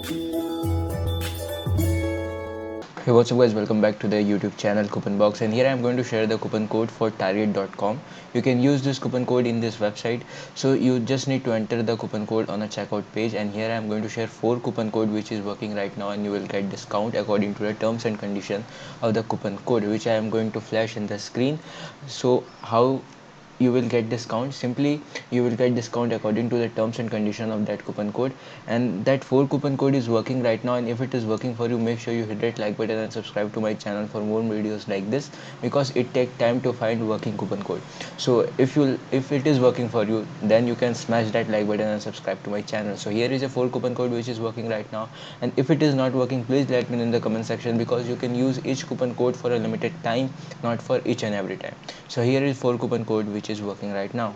Hey, what's up guys, welcome back to the YouTube channel Coupon Box, and here I'm going to share the coupon code for Target.com. You can use this coupon code in this website, so you just need to enter the coupon code on a checkout page, and here I'm going to share 4 coupon code which is working right now, and you will get discount according to the terms and condition of the coupon code, which I am going to flash in the screen. So how you will get discount? Simply you will get discount according to the terms and condition of that coupon code, and that 4 coupon code is working right now. And if it is working for you, make sure you hit that like button and subscribe to my channel for more videos like this, because it takes time to find working coupon code. So if it is working for you, then you can smash that like button and subscribe to my channel. So here is a 4 coupon code which is working right now, and if it is not working, please let me know in the comment section, because you can use each coupon code for a limited time, not for each and every time. So here is 4 coupon code which is working right now.